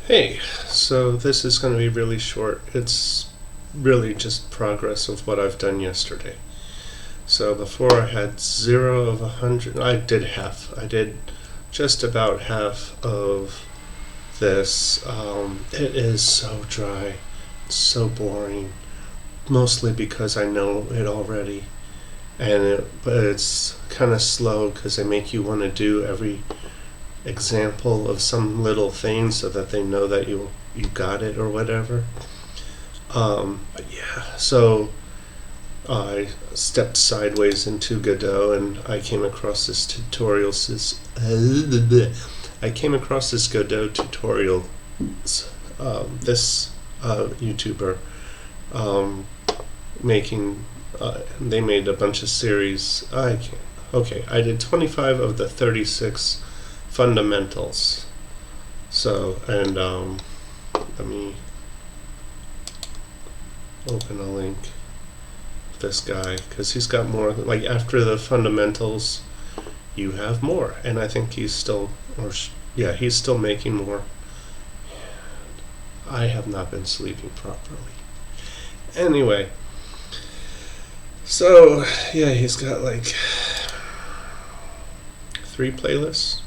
Hey, so this is going to be really short. It's really just progress of what I've done yesterday. So before I had 0 of 100. I did half. I did just about half of this. It is so dry, so boring, mostly because I know it already. But it's kind of slow because they make you want to do every example of some little thing so that they know that you got it or whatever. But yeah, so I stepped sideways into Godot and I came across this tutorial. I came across this Godot tutorial. This YouTuber um, making. They made a bunch of series. I can't. Okay, I did 25 of the 36 fundamentals. So, and let me open a link of this guy because he's got more. Like after the fundamentals, you have more, and I think he's still, yeah, he's still making more. I have not been sleeping properly. Anyway, so yeah, he's got like 3 playlists.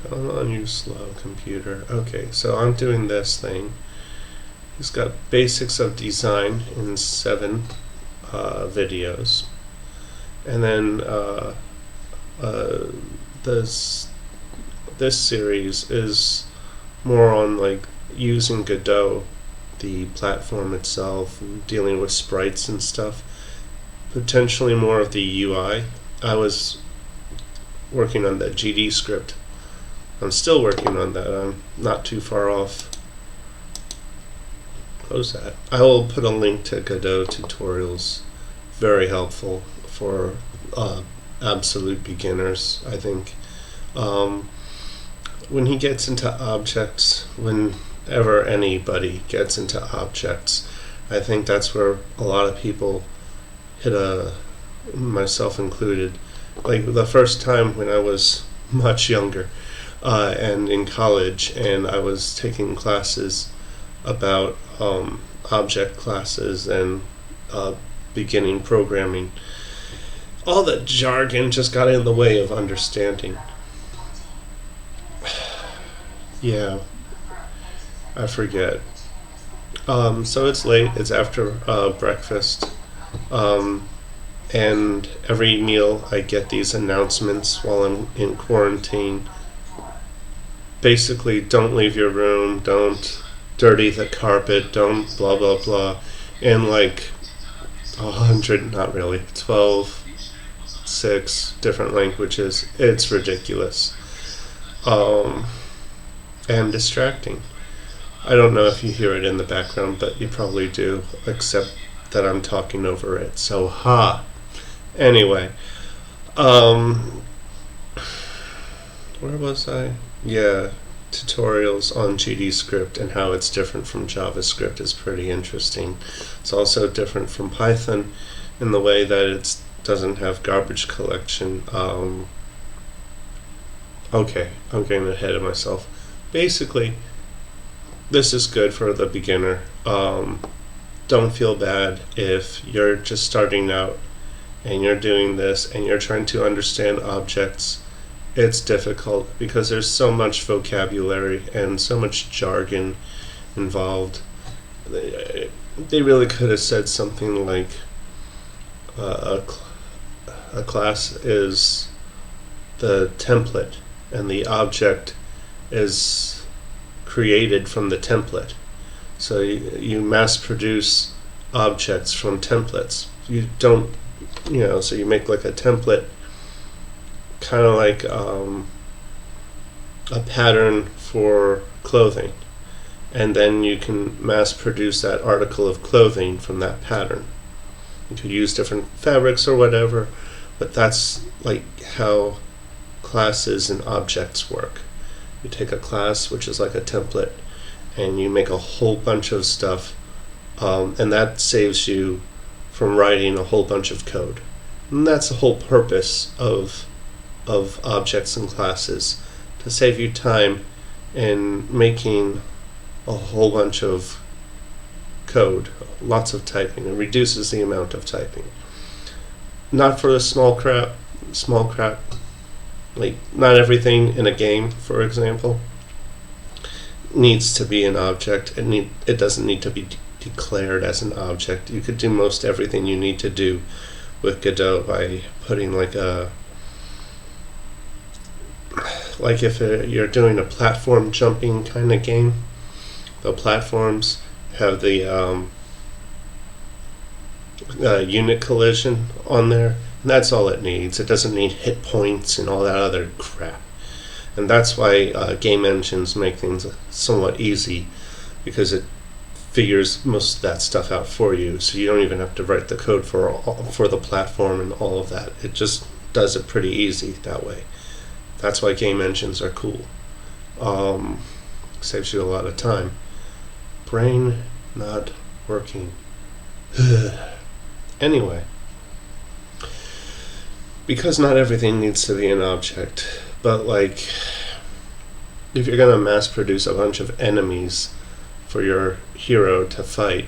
Come on, you slow computer. Okay, so I'm doing this thing. He's got basics of design in 7 videos, and then this series is more on like using Godot, the platform itself, and dealing with sprites and stuff. Potentially more of the UI. I was working on that GD script. I'm still working on that. I'm not too far off. Close that. I will put a link to Godot tutorials. Very helpful for absolute beginners, I think. When he gets into objects, whenever anybody gets into objects, I think that's where a lot of people hit myself included. Like the first time when I was much younger, and in college, and I was taking classes about object classes and beginning programming. All the jargon just got in the way of understanding. Yeah, I forget. So it's late. It's after breakfast. And every meal I get these announcements while I'm in quarantine. Basically, don't leave your room, don't dirty the carpet, don't blah blah blah, in like 100, not really, 12, 6 different languages. It's ridiculous. And distracting. I don't know if you hear it in the background, but you probably do, except that I'm talking over it. So, Anyway, where was I? Yeah, tutorials on GDScript and how it's different from JavaScript is pretty interesting. It's also different from Python in the way that it doesn't have garbage collection. Okay, I'm getting ahead of myself. Basically, this is good for the beginner. Don't feel bad if you're just starting out and you're doing this and you're trying to understand objects. It's difficult because there's so much vocabulary and so much jargon involved. They really could have said something like a class is the template and the object is created from the template. So you mass produce objects from templates. You don't, so you make like a template, kind of like a pattern for clothing, and then you can mass produce that article of clothing from that pattern. You could use different fabrics or whatever, but that's like how classes and objects work. You take a class, which is like a template, and you make a whole bunch of stuff, and that saves you from writing a whole bunch of code. And that's the whole purpose of objects and classes, to save you time and making a whole bunch of code, lots of typing. It reduces the amount of typing. Not for the small crap. Like, not everything in a game, for example, needs to be an object. It doesn't need to be declared as an object. You could do most everything you need to do with Godot by putting like if you're doing a platform jumping kind of game, the platforms have the unit collision on there, and that's all it needs. It doesn't need hit points and all that other crap. And that's why game engines make things somewhat easy, because it figures most of that stuff out for you, so you don't even have to write the code for the platform and all of that. It just does it pretty easy that way. That's why game engines are cool. Saves you a lot of time. Brain not working. Anyway, because not everything needs to be an object, but like, if you're going to mass produce a bunch of enemies for your hero to fight,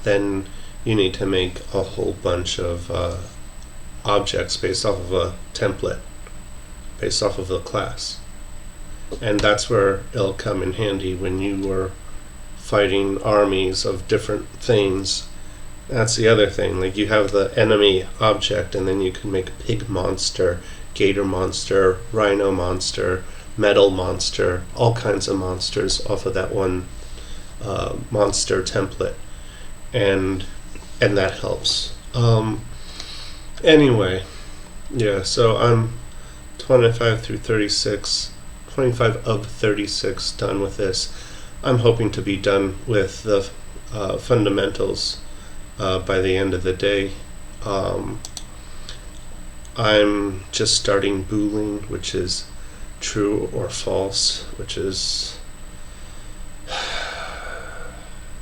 then you need to make a whole bunch of objects based off of a template, based off of the class. And that's where it'll come in handy when you were fighting armies of different things. That's the other thing. Like, you have the enemy object, and then you can make pig monster, gator monster, rhino monster, metal monster, all kinds of monsters off of that one monster template, and that helps. Anyway, yeah. So I'm 25 of 36 done with this. I'm hoping to be done with the fundamentals by the end of the day. I'm just starting Boolean, which is true or false, which is,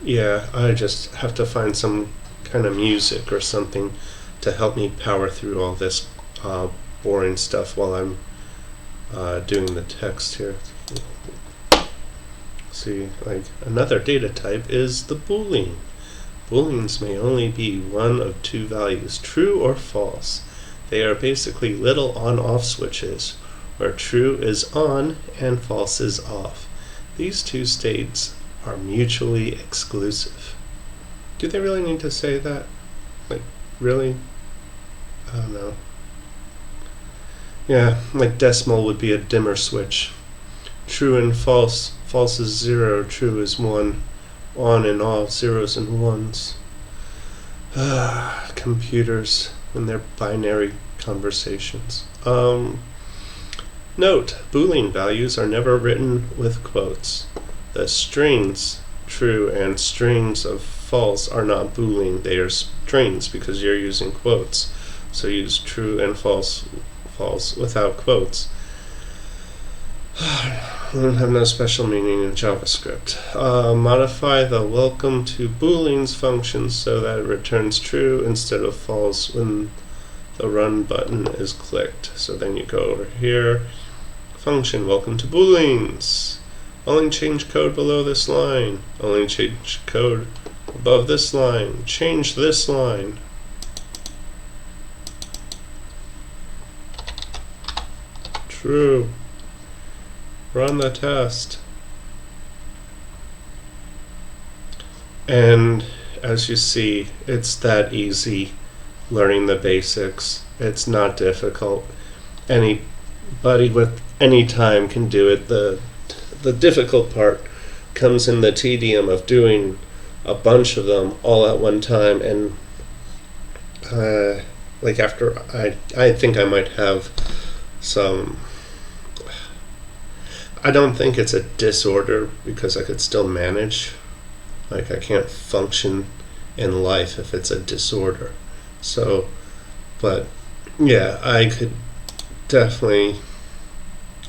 yeah, I just have to find some kind of music or something to help me power through all this boring stuff while I'm doing the text here. See, like, another data type is the Boolean. Booleans may only be one of two values, true or false. They are basically little on-off switches, where true is on and false is off. These two states are mutually exclusive. Do they really need to say that? Like, really? I don't know. Yeah, like decimal would be a dimmer switch. True and false. False is 0, true is 1. On and off, zeros and ones. Computers and their binary conversations. Note, Boolean values are never written with quotes. The strings true and strings of false are not Boolean. They are strings because you're using quotes. So use true and false without quotes. Have no special meaning in JavaScript. Modify the welcome to booleans function so that it returns true instead of false when the run button is clicked. So then you go over here, function welcome to booleans. Only change code below this line. Only change code above this line. Change this line. True. Run the test. And as you see, it's that easy learning the basics. It's not difficult. Anybody with any time can do it. The difficult part comes in the tedium of doing a bunch of them all at one time, and like after I think I might have some. I don't think it's a disorder because I could still manage. Like, I can't function in life if it's a disorder. So, but yeah, I could definitely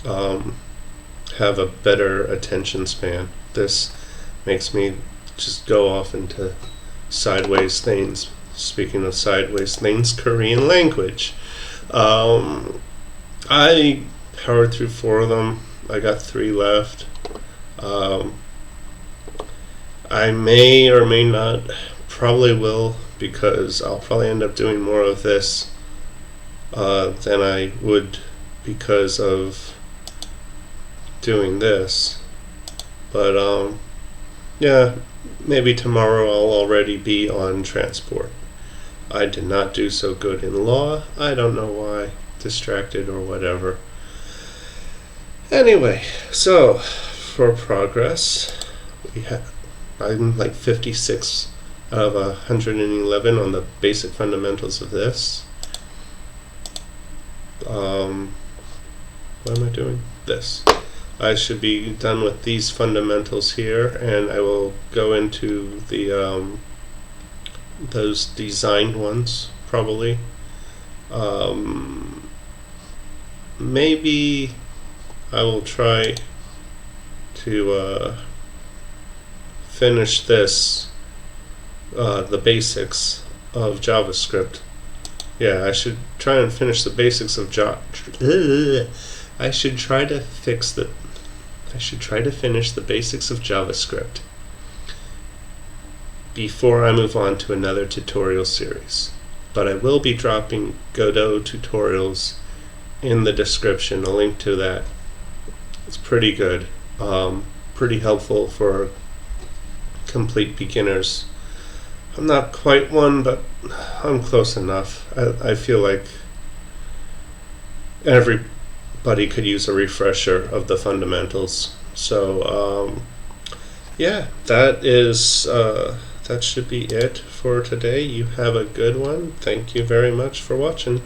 have a better attention span. This makes me just go off into sideways things. Speaking of sideways things, Korean language. I powered through 4 of them. I got 3 left. I may or may not, probably will, because I'll probably end up doing more of this than I would because of doing this. But yeah, maybe tomorrow I'll already be on transport. I did not do so good in law. I don't know why. Distracted or whatever. Anyway, so for progress, I'm like 56 out of 111 on the basic fundamentals of this. What am I doing? This. I should be done with these fundamentals here, and I will go into the those designed ones probably. Maybe I will try to finish this, the basics of JavaScript. Yeah, I should try and finish the basics of I should try to finish the basics of JavaScript before I move on to another tutorial series. But I will be dropping Godot tutorials in the description, a link to that. It's pretty good, pretty helpful for complete beginners. I'm not quite one, but I'm close enough. I feel like everybody could use a refresher of the fundamentals. So yeah, that should be it for today. You have a good one. Thank you very much for watching.